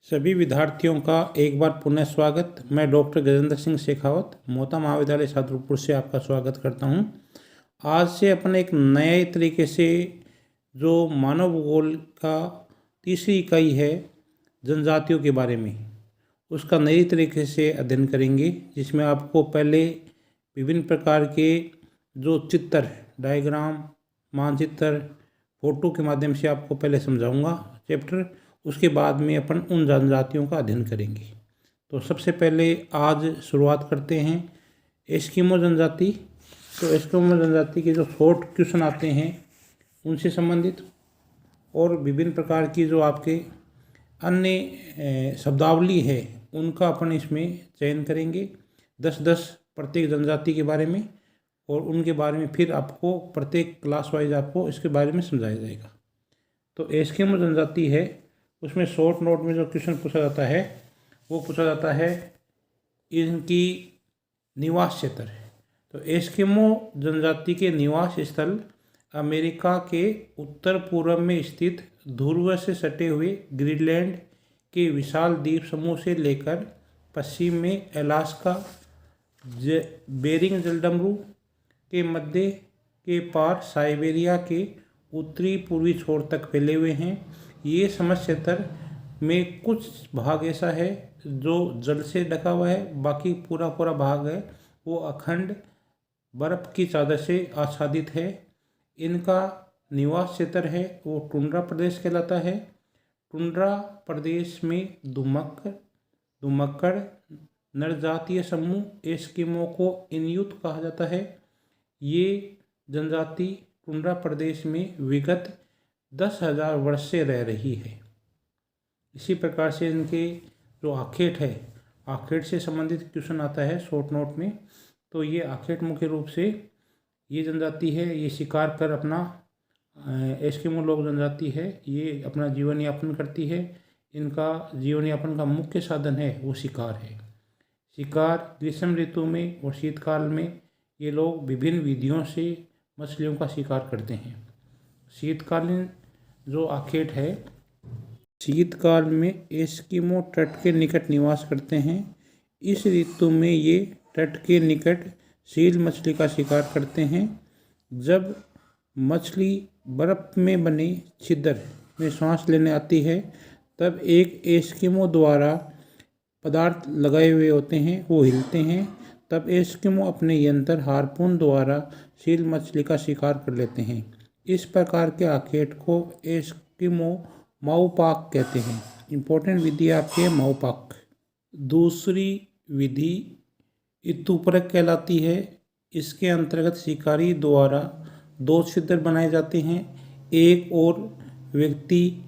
सभी विद्यार्थियों का एक बार पुनः स्वागत। मैं डॉक्टर गजेंद्र सिंह शेखावत मोता महाविद्यालय छात्रपुर से आपका स्वागत करता हूं। आज से अपन एक नए तरीके से जो मानव भूगोल का तीसरी इकाई है जनजातियों के बारे में, उसका नई तरीके से अध्ययन करेंगे, जिसमें आपको पहले विभिन्न प्रकार के जो चित्र, डायग्राम, मानचित्र, फोटो के माध्यम से आपको पहले समझाऊंगा चैप्टर। उसके बाद में अपन उन जनजातियों का अध्ययन करेंगे। तो सबसे पहले आज शुरुआत करते हैं एस्किमो जनजाति। तो एस्किमो जनजाति के जो शॉर्ट क्वेश्चन आते हैं उनसे संबंधित और विभिन्न प्रकार की जो आपके अन्य शब्दावली है उनका अपन इसमें चयन करेंगे 10-10 प्रत्येक जनजाति के बारे में, और उनके बारे में फिर आपको प्रत्येक क्लास वाइज आपको इसके बारे में समझाया जाएगा। तो एस्किमो जनजाति है, उसमें शॉर्ट नोट में जो क्वेश्चन पूछा जाता है वो पूछा जाता है इनकी निवास क्षेत्र। तो एस्किमो जनजाति के निवास स्थल अमेरिका के उत्तर पूर्व में स्थित ध्रुव से सटे हुए ग्रीनलैंड के विशाल द्वीप समूह से लेकर पश्चिम में अलास्का, बेरिंग जलडमरू के मध्य के पार साइबेरिया के उत्तरी पूर्वी छोर तक फैले हुए हैं। ये समस्त क्षेत्र में कुछ भाग ऐसा है जो जल से ढका हुआ है, बाकी पूरा भाग है वो अखंड बर्फ़ की चादर से आच्छादित है। इनका निवास क्षेत्र है वो टुंड्रा प्रदेश कहलाता है। टुंड्रा प्रदेश में दुमक्कड़ नरजातीय समूह एस्किमो को इन्यूट कहा जाता है। ये जनजाति टुंड्रा प्रदेश में विगत 10,000 वर्ष से रह रही है। इसी प्रकार से इनके जो आखेट है, आखेट से संबंधित क्वेश्चन आता है शॉर्ट नोट में। तो ये आखेट मुख्य रूप से ये जनजाति है, ये शिकार कर अपना एस्किमो लोग जनजाति है, ये अपना जीवन यापन करती है। इनका जीवन यापन का मुख्य साधन है वो शिकार है। शिकार ग्रीष्म ऋतु में और शीतकाल में ये लोग विभिन्न विधियों से मछलियों का शिकार करते हैं। शीतकालीन जो आखेट है, शीतकाल में एस्किमो तट के निकट निवास करते हैं। इस ऋतु में ये तट के निकट सील मछली का शिकार करते हैं। जब मछली बर्फ़ में बने छिद्र में सांस लेने आती है तब एक एस्किमो द्वारा पदार्थ लगाए हुए होते हैं वो हिलते हैं। तब एस्किमो अपने यंत्र हार्पून द्वारा सील मछली का शिकार कर लेते हैं। इस प्रकार के आखेट को एस्किमो माउपाक कहते हैं। इम्पोर्टेंट विधि आपकी है माउपाक। दूसरी विधि इतुपरक कहलाती है। इसके अंतर्गत शिकारी द्वारा 2 छिद्र बनाए जाते हैं। एक और व्यक्ति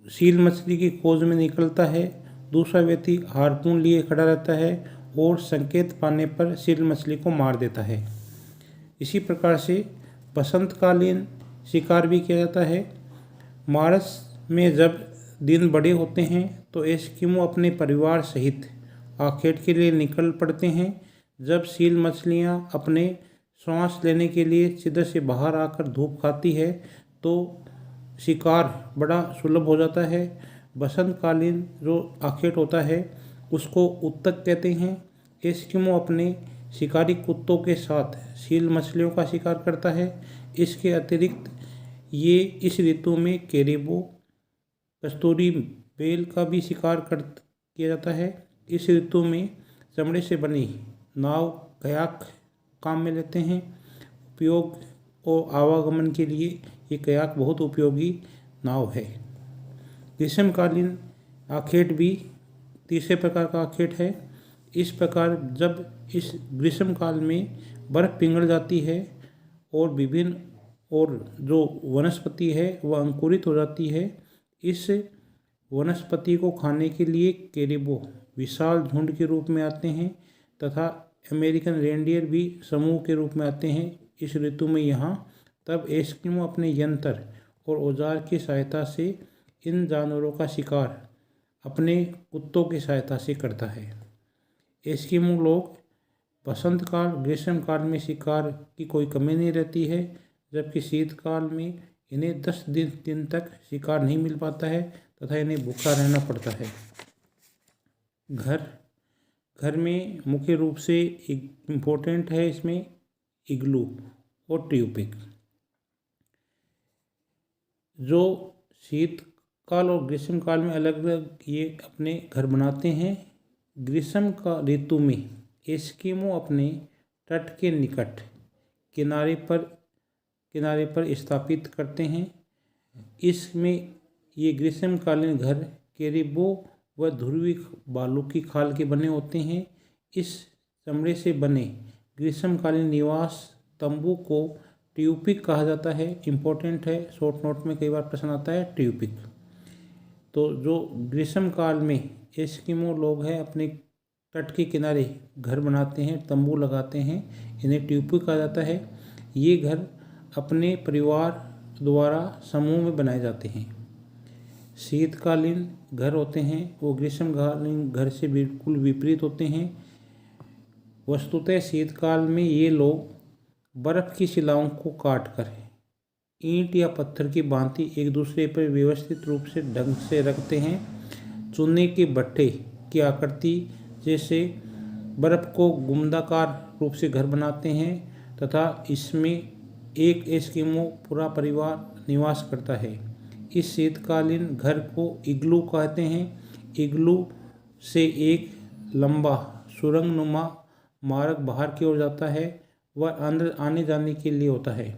सील मछली की खोज में निकलता है, दूसरा व्यक्ति हार्पून लिए खड़ा रहता है और संकेत पाने पर सील मछली को मार देता है। इसी प्रकार से बसंतकालीन शिकार भी किया जाता है। मार्च में जब दिन बड़े होते हैं तो एस्किमो अपने परिवार सहित आखेट के लिए निकल पड़ते हैं। जब सील मछलियां अपने सांस लेने के लिए छिद्र से बाहर आकर धूप खाती है तो शिकार बड़ा सुलभ हो जाता है। बसंतकालीन जो आखेट होता है उसको उत्तक कहते हैं। एस्किमो अपने शिकारी कुत्तों के साथ सील मछलियों का शिकार करता है। इसके अतिरिक्त ये इस ऋतु में कैरिबो, कस्तूरी बेल का भी शिकार किया जाता है। इस ऋतु में चमड़े से बनी नाव कयाक काम में लेते हैं। उपयोग और आवागमन के लिए ये कयाक बहुत उपयोगी नाव है। ग्रीष्मकालीन आखेट भी तीसरे प्रकार का आखेट है। इस प्रकार जब इस ग्रीष्म काल में बर्फ़ पिघल जाती है और विभिन्न और जो वनस्पति है वह अंकुरित हो जाती है, इस वनस्पति को खाने के लिए कैरिबो विशाल झुंड के रूप में आते हैं तथा अमेरिकन रेनडियर भी समूह के रूप में आते हैं इस ऋतु में यहाँ। तब एस्किमो अपने यंत्र और औजार की सहायता से इन जानवरों का शिकार अपने कुत्तों की सहायता से करता है। एस्किमो लोग वसंत काल ग्रीष्म काल में शिकार की कोई कमी नहीं रहती है, जबकि शीतकाल में इन्हें 10 दिन तक शिकार नहीं मिल पाता है तथा इन्हें भूखा रहना पड़ता है। घर में मुख्य रूप से एक इम्पोर्टेंट है इसमें इग्लू और ट्यूपिक। जो शीतकाल और ग्रीष्म काल में अलग अलग ये अपने घर बनाते हैं। ग्रीष्म का ऋतु में एस्किमो अपने तट के निकट किनारे पर स्थापित करते हैं। इसमें ये ग्रीष्मकालीन घर कैरिबो व ध्रुवी बालू की खाल के बने होते हैं। इस चमड़े से बने ग्रीष्मकालीन निवास तंबू को ट्यूपिक कहा जाता है। इम्पोर्टेंट है, शॉर्ट नोट में कई बार प्रश्न आता है ट्यूपिक। तो जो ग्रीष्म काल में एस्किमो लोग हैं अपने तट के किनारे घर बनाते हैं, तंबू लगाते हैं, इन्हें ट्यूपिक कहा जाता है। ये घर अपने परिवार द्वारा समूह में बनाए जाते हैं। शीतकालीन घर होते हैं वो ग्रीष्मकालीन घर से बिल्कुल विपरीत होते हैं। वस्तुतः शीतकाल में ये लोग बर्फ़ की शिलाओं को काटकर ईंट या पत्थर की भांति एक दूसरे पर व्यवस्थित रूप से ढंग से रखते हैं। चूने के भट्ठे की आकृति जैसे बर्फ़ को गुंबदाकार रूप से घर बनाते हैं तथा इसमें एक एस्किमो पूरा परिवार निवास करता है। इस शीतकालीन घर को इग्लू कहते हैं। इग्लू से एक लंबा सुरंगनुमा मार्ग बाहर की ओर जाता है, वह अंदर आने जाने के लिए होता है।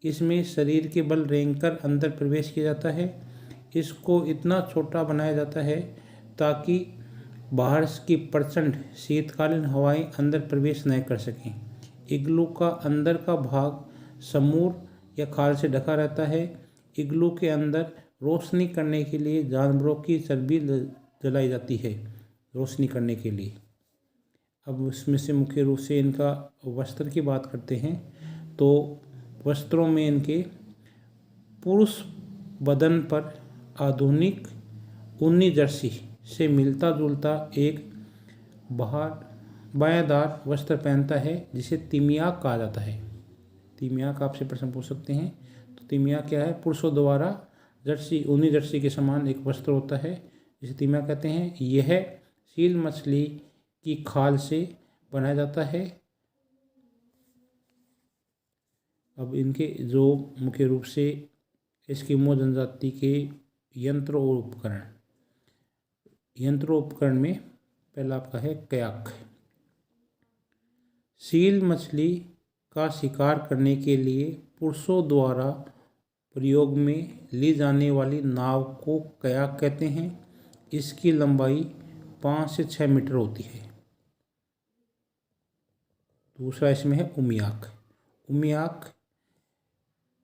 इसमें शरीर के बल रेंगकर अंदर प्रवेश किया जाता है। इसको इतना छोटा बनाया जाता है ताकि बाहर की प्रचंड शीतकालीन हवाएं अंदर प्रवेश न कर सकें। इग्लू का अंदर का भाग समूर या खाल से ढका रहता है। इग्लू के अंदर रोशनी करने के लिए जानवरों की चर्बी जलाई जाती है रोशनी करने के लिए। अब उसमें से मुख्य रूप से इनका वस्त्र की बात करते हैं तो वस्त्रों में इनके पुरुष बदन पर आधुनिक ऊनी जर्सी से मिलता जुलता एक बायादार वस्त्र पहनता है जिसे तिमियाक कहा जाता है। तिमियाक आपसे प्रश्न पूछ सकते हैं, तो तिमियाक क्या है? पुरुषों द्वारा जर्सी ऊनी जर्सी के समान एक वस्त्र होता है जिसे तिमियाक कहते हैं। यह सील मछली की खाल से बनाया जाता है। अब इनके जो मुख्य रूप से एस्किमो जनजाति के यंत्र और उपकरण में पहला आपका है कयाक। सील मछली का शिकार करने के लिए पुरुषों द्वारा प्रयोग में ली जाने वाली नाव को कयाक कहते हैं। इसकी लंबाई 5 से 6 मीटर होती है। दूसरा इसमें है उमियाक। उमियाक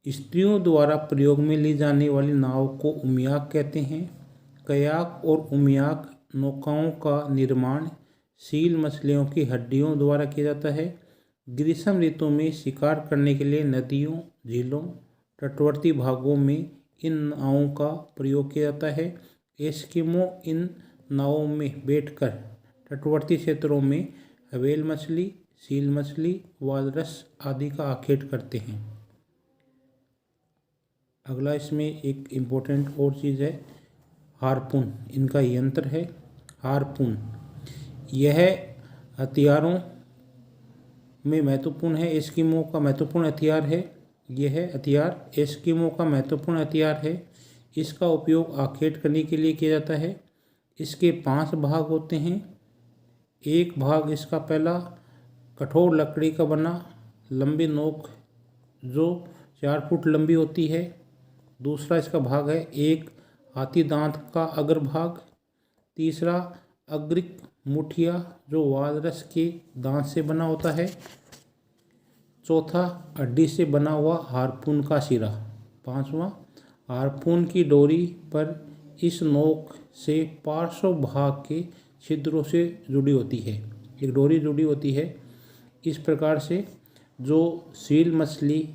स्त्रियों द्वारा प्रयोग में ली जाने वाली नाव को उमियाक कहते हैं। कयाक और उमियाक नौकाओं का निर्माण सील मछलियों की हड्डियों द्वारा किया जाता है। ग्रीष्म ऋतु में शिकार करने के लिए नदियों, झीलों, तटवर्ती भागों में इन नावों का प्रयोग किया जाता है। एस्किमो इन नावों में बैठकर तटवर्ती क्षेत्रों में व्हेल मछली, सील मछली, वालरस आदि का आखेट करते हैं। अगला इसमें एक इम्पोर्टेंट और चीज़ है हार्पून। इनका यंत्र है हार्पून। यह हथियारों में महत्वपूर्ण है। एस्किमो का महत्वपूर्ण हथियार है। यह हथियार एस्किमो का महत्वपूर्ण हथियार है। इसका उपयोग आखेट करने के लिए किया जाता है। इसके 5 भाग होते हैं। एक भाग इसका पहला कठोर लकड़ी का बना लंबी नोक जो 4 फुट लंबी होती है। दूसरा इसका भाग है एक हाथी दांत का अग्रभाग। तीसरा अग्रिक मुठिया जो वालरस के दांत से बना होता है। चौथा हड्डी से बना हुआ हार्पून का सिरा। 5वां हार्पून की डोरी पर इस नोक से पार्श्व भाग के छिद्रों से जुड़ी होती है। एक डोरी जुड़ी होती है। इस प्रकार से जो सील मछली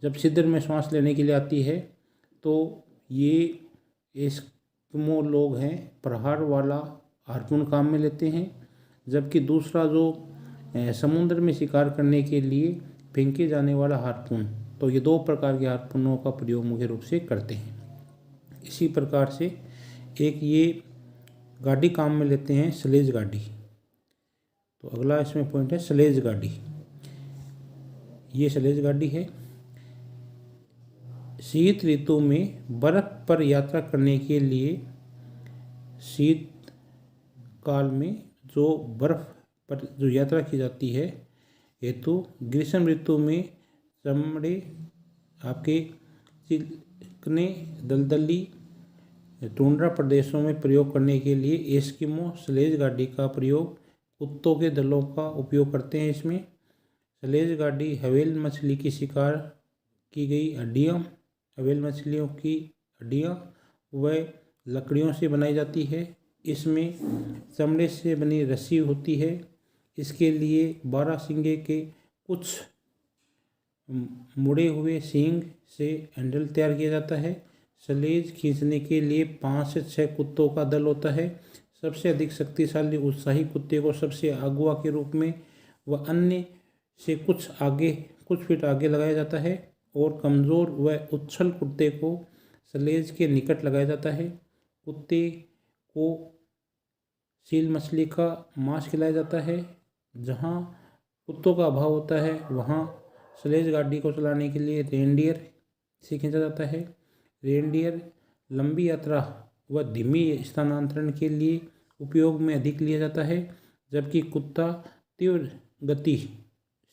जब छिद्र में सांस लेने के लिए आती है तो ये एस्किमो लोग हैं प्रहार वाला हार्पून काम में लेते हैं। जबकि दूसरा जो समुद्र में शिकार करने के लिए फेंके जाने वाला हार्पून। तो ये 2 प्रकार के हार्पूनों का प्रयोग मुख्य रूप से करते हैं। इसी प्रकार से एक ये गाड़ी काम में लेते हैं, स्लेज गाड़ी। तो अगला इसमें पॉइंट है स्लेज गाड़ी। ये स्लेज गाड़ी है। शीत ऋतु में बर्फ पर यात्रा करने के लिए शीत काल में जो बर्फ पर जो यात्रा की जाती है हेतु ग्रीष्म ऋतु में चमड़े आपके चिकने दलदली टुंड्रा प्रदेशों में प्रयोग करने के लिए एस्किमो स्लेज गाड़ी का प्रयोग कुत्तों के दलों का उपयोग करते हैं। इसमें स्लेज गाड़ी हवेल मछली की शिकार की गई हड्डियाँ, हवेल मछलियों की हड्डियाँ व लकड़ियों से बनाई जाती है। इसमें चमड़े से बनी रस्सी होती है। इसके लिए 12 सींगे के कुछ मुड़े हुए सींग से हैंडल तैयार किया जाता है। स्लेज खींचने के लिए 5 से 6 कुत्तों का दल होता है। सबसे अधिक शक्तिशाली उत्साही कुत्ते को सबसे अगुआ के रूप में व अन्य से कुछ फीट आगे लगाया जाता है और कमज़ोर व उच्छल कुत्ते को स्लेज के निकट लगाया जाता है। कुत्ते को सील मछली का मांस खिलाया जाता है। जहाँ कुत्तों का अभाव होता है वहाँ स्लेज गाड़ी को चलाने के लिए रेनडियर से खींचा जाता है। रेनडियर लंबी यात्रा व धीमी स्थानांतरण के लिए उपयोग में अधिक लिया जाता है, जबकि कुत्ता तीव्र गति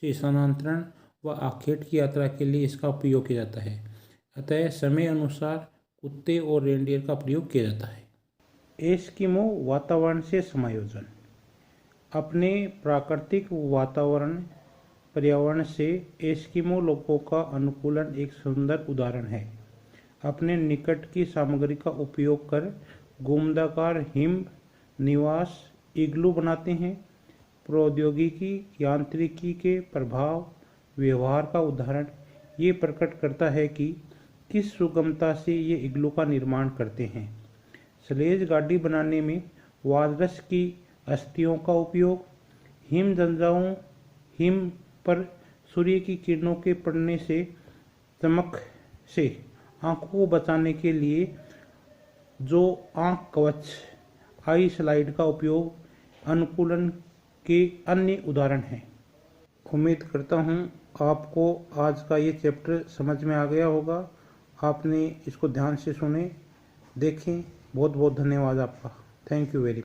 से स्थानांतरण व आखेट की यात्रा के लिए इसका उपयोग किया जाता है। अतः समय अनुसार कुत्ते और रेनडियर का प्रयोग किया जाता है। एस्किमो वातावरण से समायोजन। अपने प्राकृतिक पर्यावरण से एस्किमो लोगों का अनुकूलन एक सुंदर उदाहरण है। अपने निकट की सामग्री का उपयोग कर गोमदाकार हिम निवास इग्लू बनाते हैं। प्रौद्योगिकी यांत्रिकी के प्रभाव व्यवहार का उदाहरण ये प्रकट करता है कि किस सुगमता से ये इग्लू का निर्माण करते हैं। स्लेज गाड़ी बनाने में वालरस की अस्थियों का उपयोग, हिम जंजाओं, हिम पर सूर्य की किरणों के पड़ने से चमक से आँखों को बचाने के लिए जो आँख कवच आई स्लाइड का उपयोग अनुकूलन के अन्य उदाहरण हैं। उम्मीद करता हूँ आपको आज का ये चैप्टर समझ में आ गया होगा। आपने इसको ध्यान से सुने, देखें। बहुत बहुत धन्यवाद आपका। Thank you very much.